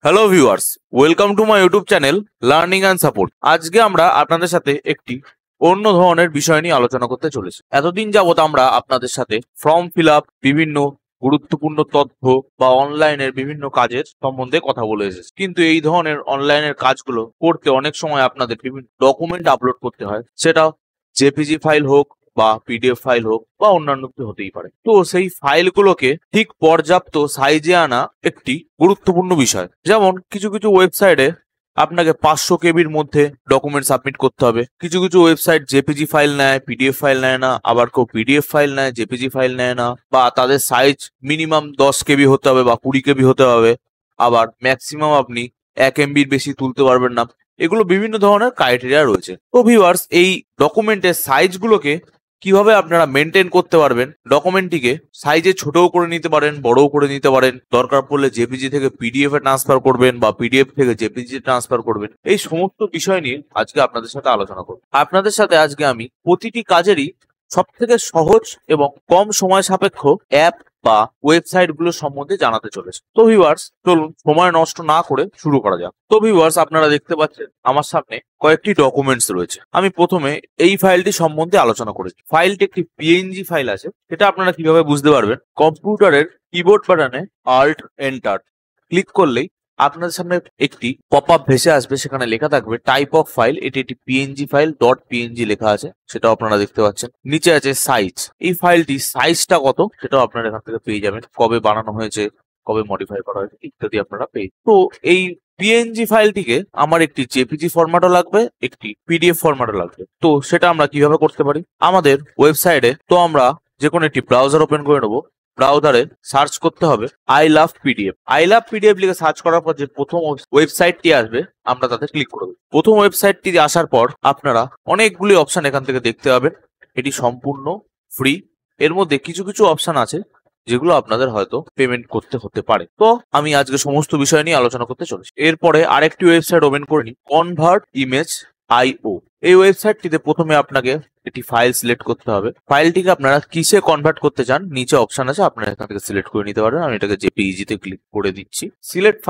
Hello viewers, welcome to my YouTube channel learning and support. আজকে আমরা আপনাদের সাথে একটি অন্য ধরনের বিষয় নিয়ে আলোচনা করতে চলেছি। এতদিন যাবত আমরা আপনাদের সাথে ফর্ম ফিল আপ, বিভিন্ন গুরুত্বপূর্ণ তথ্য বা অনলাইনের বিভিন্ন কাজের সম্বন্ধে কথা বলে এসেছি। কিন্তু এই ধরনের অনলাইনের কাজগুলো করতে অনেক সময় আপনাদের বিভিন্ন ডকুমেন্ট আপলোড করতে হয়, সেটা জেপিজি ফাইল হোক বা পিডিএফ ফাইল হোক বা অন্যান্য কিছু হতেই পারে। তো সেই ফাইলগুলোকে ঠিক পর্যাপ্ত সাইজে আনা একটি গুরুত্বপূর্ণ বিষয়। যেমন কিছু কিছু ওয়েবসাইটে আপনাকে 500 কেবির মধ্যে ডকুমেন্ট সাবমিট করতে হবে। কিছু কিছু ওয়েবসাইট জেপিজি ফাইল নেয়, পিডিএফ ফাইল নেয় না, আবার কেউ পিডিএফ ফাইল নেয়, জেপিজি ফাইল নেয় না, বা তাদের সাইজ মিনিমাম 10 কেবি হতে হবে বা 20 কেবি হতে হবে, আবার ম্যাক্সিমাম আপনি 1 এমবির বেশি তুলতে পারবেন না। এগুলো বিভিন্ন ধরনের ক্রাইটেরিয়া রয়েছে। তো ভিউয়ার্স, এই ডকুমেন্টের সাইজগুলোকে কিভাবে আপনারা মেনটেন করতে পারবেন, ডকুমেন্টটিকে সাইজে ছোটও করে নিতে পারেন, বড়ও করে নিতে পারেন, দরকার পড়লে জেপিজি থেকে পিডিএফ এ ট্রান্সফার করবেন বা পিডিএফ থেকে জেপিজি ট্রান্সফার করবেন, এই সমস্ত বিষয় নিয়ে আজকে আপনাদের সাথে আলোচনা করব। আপনাদের সাথে আজকে আমি প্রতিটি কাজেরই সব থেকে সহজ এবং কম সময় সাপেক্ষ অ্যাপ বা ওয়েবসাইট গুলো সম্বন্ধে জানাতে চলেছে। তো ভিউয়ার্স, চলুন সময় নষ্ট না করে শুরু করা যাক। তো ভিউয়ার্স, আপনারা দেখতে পাচ্ছেন আমার সামনে কয়েকটি ডকুমেন্টস রয়েছে। আমি প্রথমে এই ফাইলটি সম্বন্ধে আলোচনা করেছি। ফাইলটি একটি পিএনজি ফাইল আছে। এটা আপনারা কিভাবে বুঝতে পারবেন, কম্পিউটারের কিবোর্ড বাটনে অল্ট এন্টার ক্লিক করলেই আপনাদের সামনে একটি পপ আপ ভেসে আসবে, সেখানে লেখা থাকবে টাইপ অফ ফাইল। এটি একটি পিএনজি ফাইল, ডট পিএনজি লেখা আছে, সেটাও আপনারা দেখতে পাচ্ছেন। নিচে আছে সাইজ। এই ফাইলটি সাইজটা কত সেটাও আপনারা এখান থেকে পেয়ে যাবেন, কবে বানানো হয়েছে, কবে মডিফাই করা হয়েছে ইত্যাদি আপনারা পেয়ে। তো এই পিএনজি ফাইলটিকে আমার একটি জেপিজি ফরম্যাটও লাগবে, একটি পিডিএফ ফরম্যাটও লাগবে। তো সেটা আমরা কিভাবে করতে পারি, আমাদের ওয়েবসাইটে তো আমরা যে কোনো একটি ব্রাউজার ওপেন করে নেবো। ব্রাউজারে সার্চ করতে হবে I love PDF. I love PDF লিখে সার্চ করার পর যে প্রথম ওয়েবসাইটটি আসবে আমরা তাতে ক্লিক করব। প্রথম ওয়েবসাইটটি আসার পর আপনারা অনেকগুলি অপশন এখান থেকে দেখতে পাবেন। এটি সম্পূর্ণ ফ্রি। এর মধ্যে কিছু কিছু অপশন আছে যেগুলো আপনাদের হয়তো পেমেন্ট করতে হতে পারে। তো আমি আজকে সমস্ত বিষয় নিয়ে আলোচনা করতে চলেছি। এরপরে আরেকটি ওয়েবসাইট ওপেন করে নিই, কনভার্ট ইমেজ IO। এই ওয়েবসাইটটিতে প্রথমে আপনাকে একটি ফাইল সিলেক্ট করতে হবে। ফাইলটিকে আপনারা কিসে কনভার্ট করতে চান নিচে অপশন আছে, আপনারা এখান থেকে সিলেক্ট করে নিতে পারেন। আমি এটাকে জেপিইজি তে ক্লিক করে দিচ্ছি। সিলেক্ট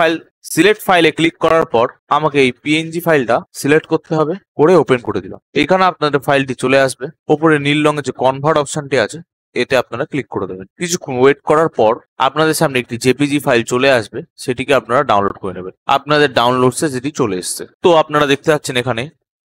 ফাইলে ক্লিক করার পর আমাকে এই পিএনজি ফাইলটা সিলেক্ট করতে হবে, করে ওপেন করে দিলাম। এখানে আপনাদের ফাইলটি চলে আসবে। উপরে নীল রঙের যে কনভার্ট অপশনটি আছে এতে আপনারা ক্লিক করে দেবেন। কিছুক্ষণ ওয়েট করার পর আপনাদের সামনে একটি জেপিজি ফাইল চলে আসবে, সেটিকে আপনারা ডাউনলোড করে নেবেন। আপনাদের ডাউনলোডসে যেটি চলে এসছে। তো আপনারা দেখতে পাচ্ছেন এখানে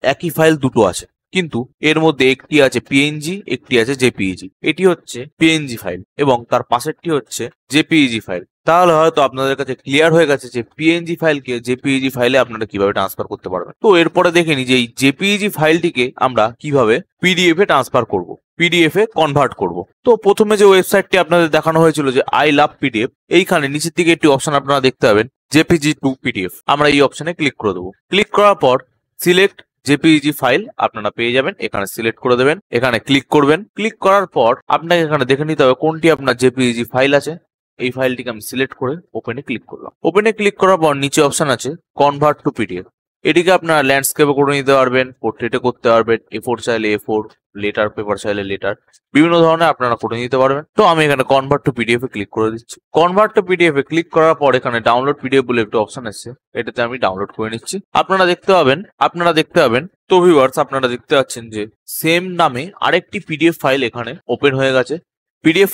একই ফাইল দুটো আছে, কিন্তু এর মধ্যে একটি আছে পিএনজি, একটি আছে জেপিইজি। এটি হচ্ছে পিএনজি ফাইল এবং তার পাশেরটি হচ্ছে জেপিইজি ফাইল। তাহলে হয়তো আপনাদের কাছে ক্লিয়ার হয়ে গেছে যে পিএনজি ফাইলকে জেপিইজি ফাইলে আপনারা কিভাবে ট্রান্সফার করতে পারবেন। তো এরপরে দেখে নি যে এই জেপিইজি ফাইলটিকে আমরা কিভাবে পিডিএফ এ ট্রান্সফার করব, পিডিএফ এ কনভার্ট করব। তো প্রথমে যে ওয়েবসাইটটি আপনাদের দেখানো হয়েছিল যে আই লাভ পিডিএফ, এইখানে নিচের দিকে একটি অপশন আপনারা দেখতে পাবেন জেপিজি টু পিডিএফ। আমরা এই অপশনে ক্লিক করে দেবো। ক্লিক করার পর সিলেক্ট জেপিইজি ফাইল আপনারা পেয়ে যাবেন। এখানে সিলেক্ট করে দেবেন, এখানে ক্লিক করবেন। ক্লিক করার পর আপনাকে এখানে দেখে নিতে হবে কোনটি আপনার জেপিইজি ফাইল আছে। এই ফাইলটিকে আমি সিলেক্ট করে ওপেনে ক্লিক করলাম। ওপেনে ক্লিক করার পর নিচে অপশন আছে কনভার্ট টু পিডিএফ। এটিকে আপনারা ল্যান্ডস্কেপে করে নিতে পারবেন, পোর্ট্রেটে করতে পারবেন, A4 চাইলে A4, লেটার পেপার চাইলে লেটার, বিভিন্ন ধরনের আপনারা করে নিতে পারবেন। তো আমি এখানে convert to PDF A click করে দিচ্ছি। Convert to PDF A click করার পর এখানে ডাউনলোড পিডিএফ বলে একটা অপশন আছে, এটাতে আমি ডাউনলোড করে নিচ্ছি। আপনারা দেখতে পাবেন তো ভিউয়ার্স, আপনারা দেখতে পাচ্ছেন যে সেম নামে আরেকটি পিডিএফ ফাইল এখানে ওপেন হয়ে গেছে। পিডিএফ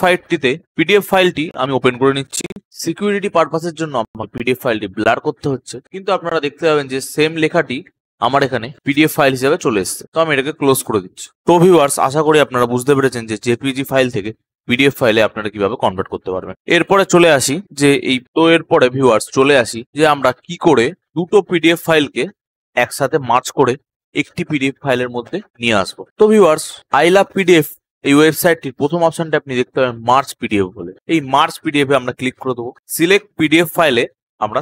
ফাইলটি আমি ওপেন করে নিচ্ছি। সিকিউরিটি পারপাসের জন্য আমার পিডিএফ ফাইলটি ব্লার করতে হচ্ছে, কিন্তু আপনারা দেখতে পাবেন যে সেম লেখাটি আমার এখানে পিডিএফ ফাইল হিসেবে চলে এসেছে। তো আমি এটাকে ক্লোজ করে দিচ্ছি। তো ভিউয়ার্স, আশা করি আপনারা বুঝতে পেরেছেন যে জেপিজি ফাইল থেকে পিডিএফ ফাইলে আপনারা কিভাবে কনভার্ট করতে পারবেন। এরপরে চলে আসি যে আমরা কি করে দুটো পিডিএফ ফাইলকে একসাথে মার্জ করে একটি পিডিএফ ফাইলের মধ্যে নিয়ে আসবো। তো ভিউয়ার্স, আই লাভ পিডিএফ এই ওয়েবসাইটটির প্রথম অপশনটা আপনি দেখতে পাবেন মার্জ পিডিএফ বলে। এই মার্জ পিডিএফ এ আমরা ক্লিক করে দেবো। সিলেক্ট পিডিএফ ফাইলে আমরা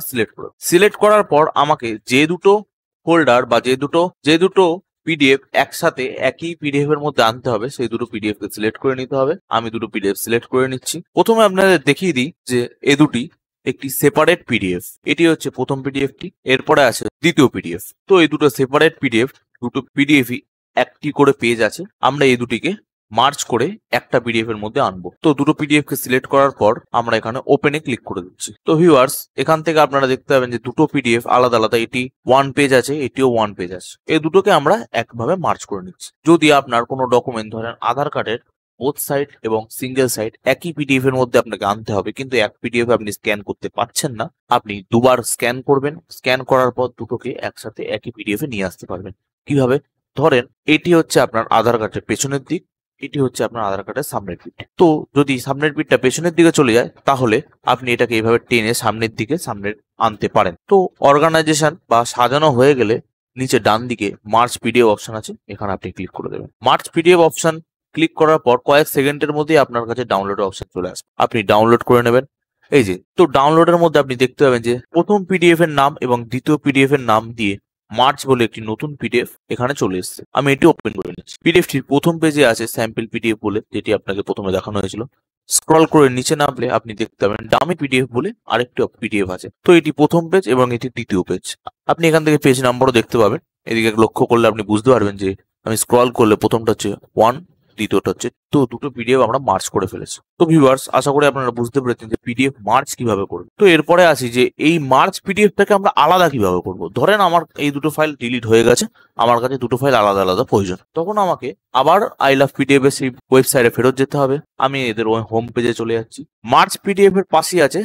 সিলেক্ট করার পর আমাকে যে দুটো ফোল্ডার বা যে দুটো পিডিএফ একসাথে একই পিডিএফ এর মধ্যে আনতে হবে সেই দুটো পিডিএফ কে সিলেক্ট করে নিতে হবে। আমি দুটো পিডিএফ সিলেক্ট করে নিচ্ছি। প্রথমে আপনাদের দেখিয়ে দিই যে এ দুটি একটি সেপারেট পিডিএফ। এটি হচ্ছে প্রথম পিডিএফটি, এরপরে আছে দ্বিতীয় পিডিএফ। তো এই দুটো সেপারেট পিডিএফ, দুটো পিডিএফই একটি করে পেজ আছে। আমরা এই দুটিকে মার্জ করে একটা পিডিএফ এর মধ্যে আনবো। তো দুটো পিডিএফ কে সিলেক্ট করার পর আমরা এখানে ওপেনে ক্লিক করে দিচ্ছি। তো ভিউয়ার্স, এখান থেকে আপনারা দেখতে পাবেন যে দুটো পিডিএফ আলাদা আলাদা, এটি 1 পেজ আছে, এটিও 1 পেজ আছে। এই দুটোকে আমরা একভাবে মার্জ করে নিচ্ছি। যদি আপনার কোনো ডকুমেন্ট, ধরেন আধার কার্ডের বোথ সাইড এবং সিঙ্গেল সাইড একই পিডিএফ এর মধ্যে আপনাকে আনতে হবে, কিন্তু এক পিডিএফ আপনি স্ক্যান করতে পারছেন না, আপনি দুবার স্ক্যান করবেন। স্ক্যান করার পর দুটোকে একসাথে একই পিডিএফ এ নিয়ে আসতে পারবেন। কিভাবে? ধরেন এটি হচ্ছে আপনার আধার কার্ডের পেছনের দিক, এটি হচ্ছে আপনার আধার কার্ডের সামনের পিঠ। তো যদি সামনের পিঠটা পেছনের দিকে চলে যায়, তাহলে আপনি এটাকে এইভাবে টেনে সামনের দিকে আনতে পারেন। তো অর্গানাইজেশন বা সাজানো হয়ে গেলে নিচে ডান দিকে মার্জ পিডিএফ অপশন আছে, এখানে আপনি ক্লিক করে দেবেন। মার্জ পিডিএফ অপশন ক্লিক করার পর কয়েক সেকেন্ডের মধ্যেই আপনার কাছে ডাউনলোড অপশন চলে আসবে, আপনি ডাউনলোড করে নেবেন। এই যে, তো ডাউনলোডের মধ্যে আপনি দেখতে পাবেন যে প্রথম পিডিএফ এর নাম এবং দ্বিতীয় পিডিএফ এর নাম দিয়ে মার্জ বলে একটি নতুন পিডিএফ এখানে চলে এসেছে। আমি এটি ওপেন করে নিচ্ছি। পিডিএফটির প্রথম পেজে আছে স্যাম্পল পিডিএফ বলে, যেটি আপনাকে প্রথমে দেখানো হয়েছিল। স্ক্রল করে নিচে নামলে আপনি দেখতে পাবেন ডামি পিডিএফ বলে আরেকটি পিডিএফ আছে। তো এটি প্রথম পেজ এবং এটি দ্বিতীয় পেজ। আপনি এখান থেকে পেজ নাম্বারও দেখতে পাবেন। এদিকে লক্ষ্য করলে আপনি বুঝতে পারবেন যে আমি স্ক্রল করলে প্রথমটা হচ্ছে 1, দ্বিতীয়টা হচ্ছে, তো দুটো পিডিএফ আমরা মার্জ করে ফেলেছি। তো ভিউয়ার্স, আশা করি আপনারা বুঝতে পেরেছেন যে পিডিএফ মার্জ কিভাবে করব। তো এরপরে আসি যে এই মার্জ পিডিএফটাকে আমরা আলাদা কিভাবে করব। ধরেন আমার এই দুটো ফাইল ডিলিট হয়ে গেছে, আমার কাছে দুটো ফাইল আলাদা আলাদা প্রয়োজন, তখন আমাকে আবার আই লাভ পিডিএফ এর সেই ওয়েবসাইটে ফেরত যেতে হবে। আমি এদের হোম পেজে চলে যাচ্ছি। মার্জ পিডিএফ এর পাশেই আছে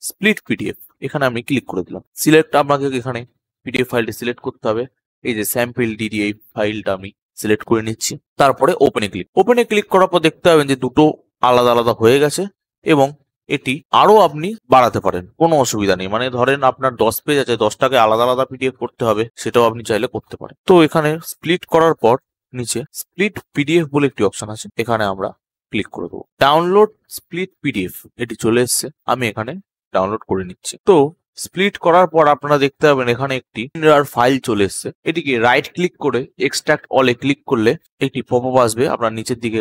স্প্লিট পিডিএফ, এখানে আমি ক্লিক করে দিলাম। সিলেক্ট, আপনাকে এখানে পিডিএফ ফাইলটি সিলেক্ট করতে হবে। এই যে স্যাম্পল ডিডি, এই ফাইলটা আমি সিলেক্ট করে নিচ্ছি। তারপরে ওপেনে ক্লিক করার পর দেখতে পাবেন যে দুটো আলাদা আলাদা হয়ে গেছে এবং এটি আরো আপনি বাড়াতে পারেন, কোনো অসুবিধা নেই। মানে ধরেন আপনার 10 পেজ আছে, 10টাকে আলাদা আলাদা পিডিএফ করতে হবে, সেটাও আপনি চাইলে করতে পারেন। তো এখানে স্প্লিট করার পর নিচে স্প্লিট পিডিএফ বলে একটি অপশন আছে, এখানে আমরা ক্লিক করে দেবো। ডাউনলোড স্প্লিট পিডিএফ, এটি চলে এসছে, আমি এখানে ডাউনলোড করে নিচ্ছি। তো স্প্লিট করার পর আপনারা দেখতে পাবেন এখানে একটি ফাইল চলে এসছে। এটিকে রাইট ক্লিক করে এক্সট্রাক্ট অলে ক্লিক করলে একটি পপআপ আসবে, আপনার নিচের দিকে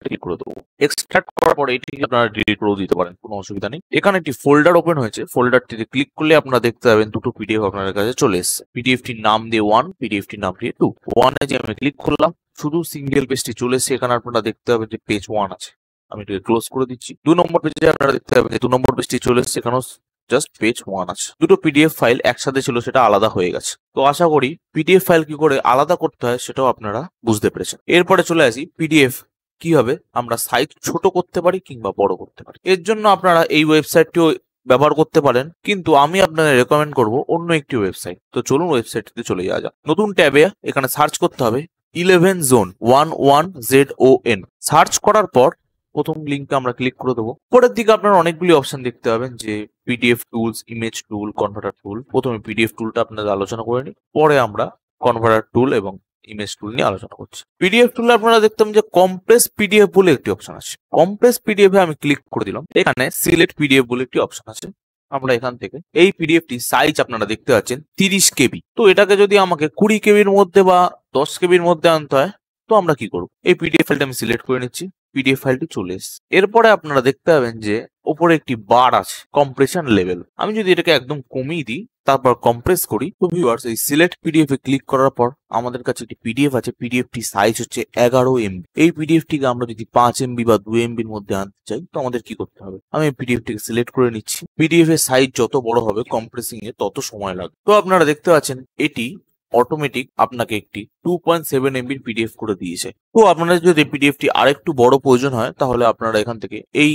ক্লিক করে দেবো। এক্সট্রাক্ট করার পরে এটিকে আপনারা ডিলিট করেও দিতে পারেন, কোনো অসুবিধা নেই। এখানে একটি ফোল্ডার ওপেন হয়েছে, ফোল্ডারটিতে ক্লিক করলে আপনারা দেখতে পাবেন দুটো পিডিএফ আপনার কাছে চলে এসছে। পিডিএফটির নাম দিয়ে 1, পিডিএফটির নাম দিয়ে 2। 1 এ যে আমি ক্লিক করলাম, শুধু সিঙ্গেল পেজটি চলে এসছে। এখানে আপনারা দেখতে পাবেন যে পেজ 1 আছে, আমি এটাকে ক্লোজ করে দিচ্ছি। 2 নম্বর পেজে আপনারা দেখতে পাবেন যে 2 নম্বর পেজটি চলে এসছে, এখানেও জাস্ট পেজ 1 আছে। দুটো পিডিএফ ফাইল একসাথে ছিল, সেটা আলাদা হয়ে গেছে। তো আশা করি পিডিএফ ফাইল কি করে আলাদা করতে হয় সেটাও আপনারা বুঝতে পেরেছেন। এরপরে চলে আসি পিডিএফ কিভাবে আমরা সাইজ ছোট করতে পারি কিংবা বড় করতে পারি। এর জন্য আপনারা এই ওয়েবসাইটটিও ব্যবহার করতে পারেন, কিন্তু আমি আপনাদের রেকমেন্ড করব অন্য একটি ওয়েবসাইট। তো চলুন ওয়েবসাইটটিতে চলে যাওয়া যাক। নতুন ট্যাবে এখানে সার্চ করতে হবে 11 জোন 11ZON। সার্চ করার পর প্রথম লিঙ্কে আমরা ক্লিক করে দেবো। পরের দিকে আপনারা অনেকগুলি অপশন দেখতে পাবেন, যে পিডিএফ টুলস, ইমেজ টুল, কনভার্টার টুল। প্রথমে পিডিএফ টুলটা আপনাদের আলোচনা করে নিই, পরে আমরা কনভার্টার টুল এবং ইমেজ টুল নিয়ে আলোচনা করছি। পিডিএফ টুলে আপনারা দেখতাম যে কম্প্রেস পিডিএফ বলে একটি অপশন আছে। কম্প্রেস পিডিএফ এ আমি ক্লিক করে দিলাম। এখানে সিলেক্ট পিডিএফ বলে একটি অপশন আছে। আমরা এখান থেকে এই পিডিএফটি সাইজ আপনারা দেখতে পাচ্ছেন 30 কেবি। তো এটাকে যদি আমাকে 20 কেবির মধ্যে বা 10 কেবির মধ্যে আনতে হয়, তো আমরা কি করব? এই পিডিএফ ফাইলটা আমি সিলেক্ট করে নিচ্ছি। পিডিএফ ফাইলটি চলে এসেছে। এরপরে আপনারা দেখতে পাবেন যে উপরে একটি বার আছে, কম্প্রেশন লেভেল। আমি যদি এটাকে একদম কমিয়ে দিই, তারপর কম্প্রেস করি, তো ভিউয়ার্স এই সিলেক্ট পিডিএফ এ ক্লিক করার পর আমাদের কাছে একটি পিডিএফ আছে। পিডিএফটি সাইজ হচ্ছে 11 MB। এই পিডিএফটিকে আমরা যদি 5 MB বা 2 MB এর মধ্যে আনতে চাই, তো আমাদের কি করতে হবে? আমি পিডিএফটিকে সিলেক্ট করে নিচ্ছি। পিডিএফ এর সাইজ যত বড় হবে কম্প্রেসিং এ তত সময় লাগবে। তো আপনারা দেখতে পাচ্ছেন এটি অটোমেটিক আপনাকে একটি 2.7 MB পিডিএফ করে দিয়েছে। তো আপনাদের যদি পিডিএফটি আরেকটু বড় প্রয়োজন হয়, তাহলে আপনারা এখান থেকে এই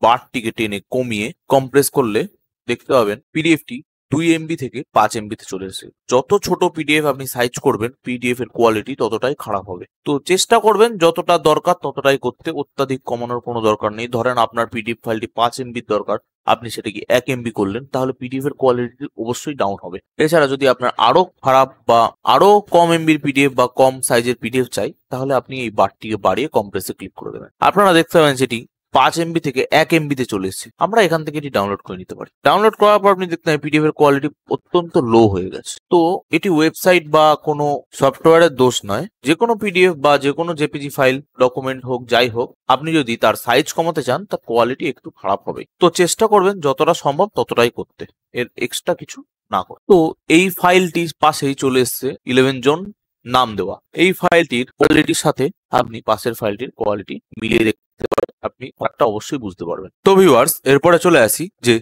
বারটিকে টেনে কমিয়ে কম্প্রেস করলে দেখতে পাবেন পিডিএফটি 2 MB থেকে 5 MB তে চলে এসেছে। যত ছোট পিডিএফ আপনি সাইজ করবেন, পিডিএফ এর কোয়ালিটি ততটাই খারাপ হবে। তো চেষ্টা করবেন যতটা দরকার ততটাই করতে, অত্যাধিক কমানোর কোনো দরকার নেই। ধরেন আপনার পিডিএফ ফাইলটি 5 MB দরকার, আপনি সেটাকে 1 MB করলেন, তাহলে পিডিএফ এর কোয়ালিটি অবশ্যই ডাউন হবে। এছাড়া যদি আপনার আরো খারাপ বা আরো কম এমবির পিডিএফ বা কম সাইজের পিডিএফ চাই, তাহলে আপনি এই বারটিকে বাড়িয়ে কম্প্রেসে ক্লিক করে দেবেন। আপনারা দেখতে পাবেন সেটি 5 MB থেকে 1 MB তে চলে এসেছে। আমরা এখান থেকে এটি ডাউনলোড করে নিতে পারি। ডাউনলোড করার পর আপনি দেখতে পাবেন পিডিএফ এর কোয়ালিটি অত্যন্ত লো হয়ে গেছে। তো এটি ওয়েবসাইট বা কোনো সফটওয়্যারের দোষ নয়। যে কোনো পিডিএফ বা যে কোনো জেপিজি ফাইল, ডকুমেন্ট হোক, যাই হোক, আপনি যদি তার সাইজ কমাতে চান, তার কোয়ালিটি একটু খারাপ হবে। তো চেষ্টা করবেন যতটা সম্ভব ততটাই করতে, এর এক্সট্রা কিছু না করে। তো এই ফাইলটির পাশেই চলে এসছে 11 জোন নাম দেওয়া। এই ফাইলটির কোয়ালিটির সাথে আপনি পাশের ফাইলটির কোয়ালিটি মিলিয়ে দেখতে পারেন, আপনি একটা অবশ্যই বুঝতে পারবেন। তো ভিউয়ার্স, এরপরে চলে আসি যে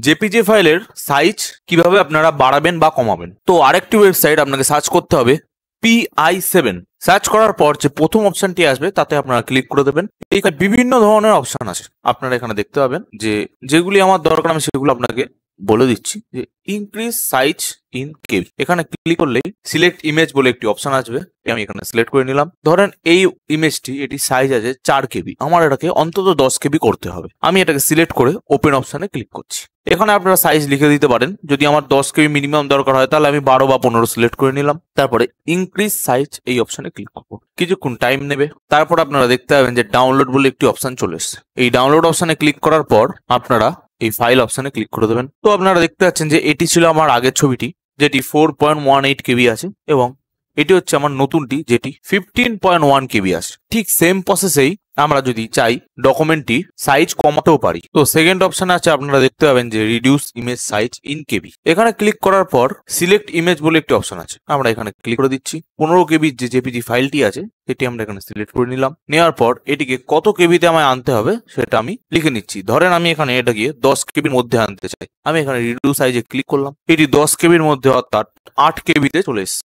জেপিজি ফাইলের সাইজ কিভাবে আপনারা বাড়াবেন বা কমাবেন। তো আরেকটি ওয়েবসাইট আপনাকে সার্চ করতে হবে PI7। সার্চ করার পর যে প্রথম অপশনটি আসবে তাতে আপনারা ক্লিক করে দেবেন। এইখানে বিভিন্ন ধরনের অপশন আছে, আপনারা এখানে দেখতে পাবেন যে যেগুলি আমার দরকার আমি সেগুলো আপনাকে বলে দিচ্ছি। যে ইনক্রিজ সাইজ ইন কেবি, এখানে ক্লিক করলেই সিলেক্ট ইমেজ বলে একটি অপশন আসবে, আমি এখানে সিলেক্ট করে নিলাম। ধরেন এই ইমেজটি এটি সাইজ আছে 4 কেবি, আমার এটাকে অন্তত 10 কেবি করতে হবে। আমি এটাকে সিলেক্ট করে ওপেন অপশনে ক্লিক করছি। এখানে আপনারা সাইজ লিখে দিতে পারেন, যদি আমার 10 কেবি মিনিমাম দরকার হয় তাহলে আমি 12 বা 15 সিলেক্ট করে নিলাম। তারপরে ইনক্রিজ সাইজ এই অপশনে ক্লিক করবো, কিছুক্ষণ টাইম নেবে। তারপর আপনারা দেখতে পাবেন যে ডাউনলোড বলে একটি অপশন চলে এসেছে। এই ডাউনলোড অপশনে ক্লিক করার পর আপনারা এই ফাইল অপশনে ক্লিক করে দেবেন। তো আপনারা দেখতে পাচ্ছেন যে এটি ছিল আমার আগের ছবিটি, যেটি 4.18 কেবি আছে, এবং এটি হচ্ছে আমার নতুনটি যেটি 15.1 কেবি আছে। ঠিক সেম প্রসেসেই আমরা যদি চাই ডকুমেন্টটি সাইজ কমাতেও পারি। তো সেকেন্ড অপশন আছে, আপনারা দেখতে পাবেন যে রিডিউস ইমেজ সাইজ ইন কেবি। এখানে ক্লিক করার পর সিলেক্ট ইমেজ বলে একটি অপশন আছে, আমরা এখানে ক্লিক করে দিচ্ছি। 15 কেবির যে জেপিজি ফাইলটি আছে সেটি আমরা এখানে সিলেক্ট করে নিলাম। নেওয়ার পর এটিকে কত কেবিতে আমায় আনতে হবে সেটা আমি লিখে নিচ্ছি। ধরেন আমি এখানে এটাকে 10 কেবির মধ্যে আনতে চাই, আমি এখানে রিডিউস সাইজে ক্লিক করলাম। এটি 10 কেবির মধ্যে অর্থাৎ 8 কেবিতে চলে এসেছে।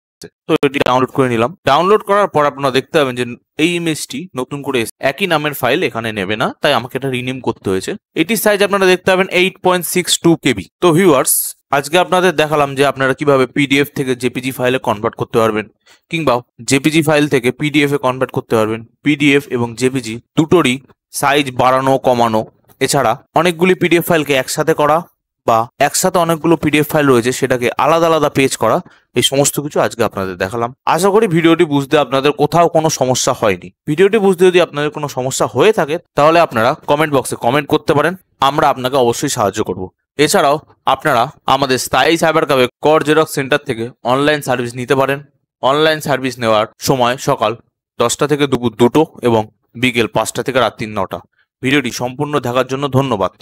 তো এটি ডাউনলোড করে নিলাম। ডাউনলোড করার পর আপনারা দেখতে পাবেন যে এই ইমেজটি নতুন করে একই নামের ফাইল এখানে নেবে না, তাই আমাকে এটা রিনেম করতে হয়েছে। এটির সাইজ আপনারা দেখতে পাবেন 8.62 কেবি। তো ভিউয়ার্স, আজকে আপনাদের দেখালাম যে আপনারা কিভাবে পিডিএফ থেকে জেপিজি ফাইলে কনভার্ট করতে পারবেন, কিংবা জেপিজি ফাইল থেকে পিডিএফ এ কনভার্ট করতে পারবেন। পিডিএফ এবং জেপিজি দুটোরই সাইজ বাড়ানো কমানো, এছাড়া অনেকগুলি পিডিএফ ফাইলকে একসাথে করা বা একসাথে অনেকগুলো পিডিএফ ফাইল রয়েছে সেটাকে আলাদা আলাদা পেজ করা, এই সমস্ত কিছু আজকে আপনাদের দেখালাম। আশা করি ভিডিওটি বুঝতে আপনাদের কোথাও কোনো সমস্যা হয়নি। ভিডিওটি বুঝতে যদি আপনাদের কোনো সমস্যা হয়ে থাকে তাহলে আপনারা কমেন্ট বক্সে কমেন্ট করতে পারেন, আমরা আপনাকে অবশ্যই সাহায্য করব। এছাড়াও আপনারা আমাদের স্থায়ী সাইবার ক্যাফে কর জেরক্স সেন্টার থেকে অনলাইন সার্ভিস নিতে পারেন। অনলাইন সার্ভিস নেওয়ার সময় সকাল 10টা থেকে দুপুর 2টো এবং বিকেল 5টা থেকে রাত্রি 9টা। ভিডিওটি সম্পূর্ণ দেখার জন্য ধন্যবাদ।